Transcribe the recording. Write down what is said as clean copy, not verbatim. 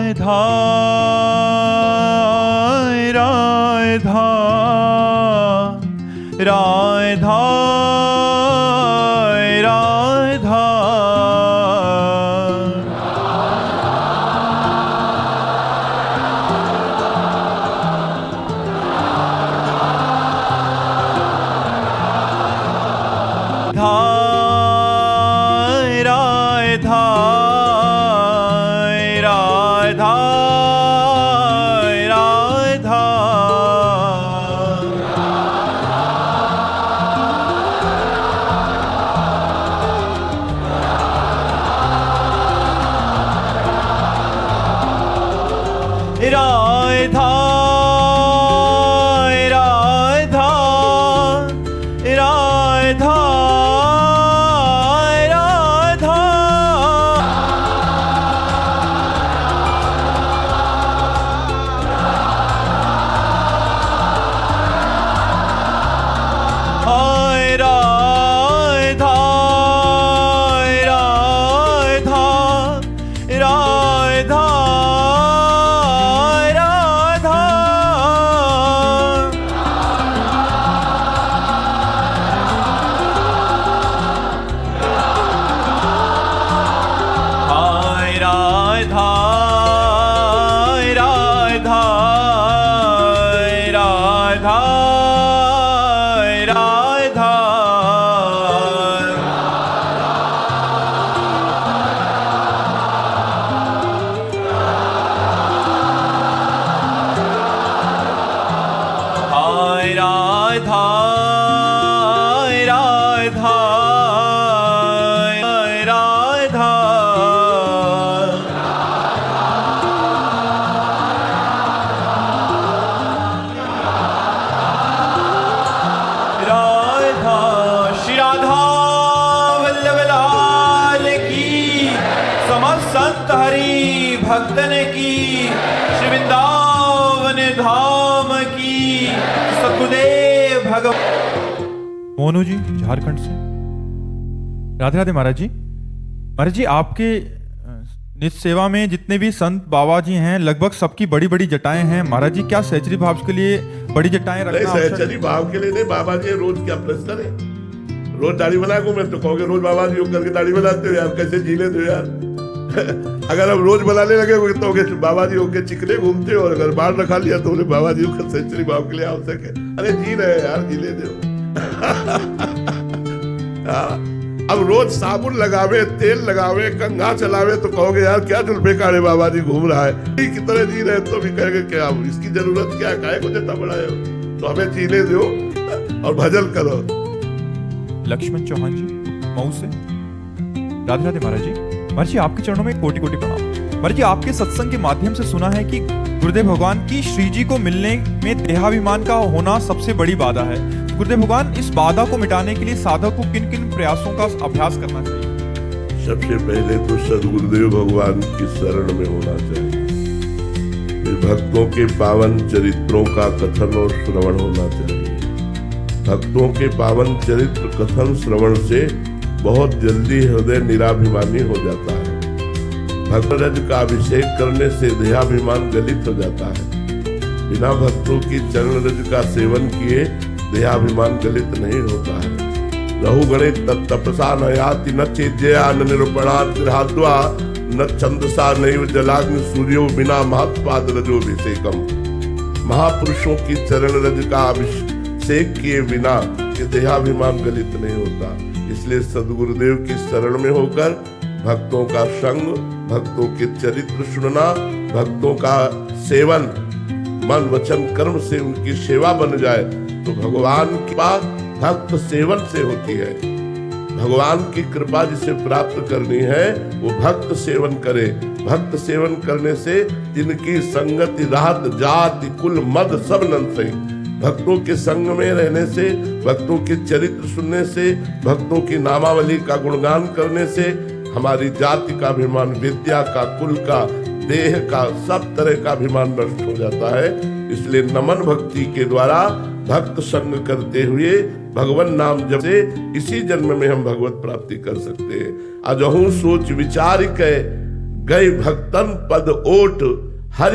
राधा राधा राधा राधा राधा राधा राधा राधा हाय राधा राधा राधा संत हरि भक्तन की, श्री वृंदावन धाम की, सतगुरुदेव भगवान। मोनू जी झारखंड से। राधे राधे महाराज जी। महाराज जी, आपके नित्य सेवा में जितने भी संत बाबा जी हैं लगभग सबकी बड़ी बड़ी जटाएं हैं। महाराज जी, क्या सहचरी भाव के लिए बड़ी जटाएं रखना? सहचरी भाव के लिए नहीं, बाबा जी रोज क्या प्रश्न है? रोज दाढ़ी बना को मैं तो कहोगे रोज बाबा जी करके दाढ़ी बनाते हो यार, कैसे जी लेते हो यार? अगर हम रोज बनाने लगे तो बाबा जी होके चिकने घूमते हो, और अगर बाल रखा लिया तो बोले बाबा जी का सेंचुरी भाव के लिए आवश्यक है। अरे जी रहे यार, जी ले दो। अब रोज साबुन लगावे, तेल लगावे, कंघा चलावे तो कहोगे यार क्या जुल्फे काड़े बाबा जी घूम रहा है। की तरह जी रहे तो भी कहेंगे क्या इसकी जरूरत क्या है, काहे को जता बड़ा है? तो हमें जीने दो और भजन करो। लक्ष्मण चौहान जी मऊ से। राधे राधे महाराज जी। महाराज जी, आपके चरणों में कोटि कोटि प्रणाम। महाराज जी, आपके सत्संग के माध्यम से सुना है कि गुरुदेव भगवान की श्री जी को मिलने में देहाभिमान का होना सबसे बड़ी बाधा है। गुरुदेव भगवान, इस बाधा को मिटाने के लिए साधक को किन किन प्रयासों का अभ्यास करना चाहिए? सबसे पहले तो सद्गुरुदेव भगवान की शरण में होना चाहिए। भक्तों के पावन चरित्रों का कथन और श्रवण होना चाहिए। भक्तों के पावन चरित्र कथन श्रवण से बहुत जल्दी हृदय निराभिमानी हो जाता है। भक्त रज का अभिषेक करने से देहाभिमान गलित हो जाता है। बिना भक्तों की चरण रज का सेवन किए देहाभिमान गलित नहीं होता है। रहु गणित तपसा न याति न चेज्या न निरूपणाद्वा न छंदसा नैव जलाग्नि सूर्यो बिना महत्पाद रजोभिषेकम। महापुरुषों की चरण रज का अभिषेक किए बिना ये देहाभिमान गलित नहीं होता। इसलिए सद्गुरुदेव की शरण में होकर भक्तों का संग, भक्तों के चरित्र सुनना, भक्तों का सेवन, मन वचन कर्म से उनकी सेवा बन जाए तो भगवान की बात भक्त सेवन से होती है। भगवान की कृपा जिसे प्राप्त करनी है वो भक्त सेवन करे। भक्त सेवन करने से जिनकी संगति रात जाति कुल मद सब नंसई। भक्तों के संग में रहने से, भक्तों के चरित्र सुनने से, भक्तों की नामावली का गुणगान करने से हमारी जाति का अभिमान, विद्या का, कुल का, देह का, सब तरह का अभिमान नष्ट हो जाता है। इसलिए नमन भक्ति के द्वारा भक्त संग करते हुए भगवान नाम जप से इसी जन्म में हम भगवत प्राप्ति कर सकते हैं। अजहू सोच विचार के गए भक्तन पद ओट हरि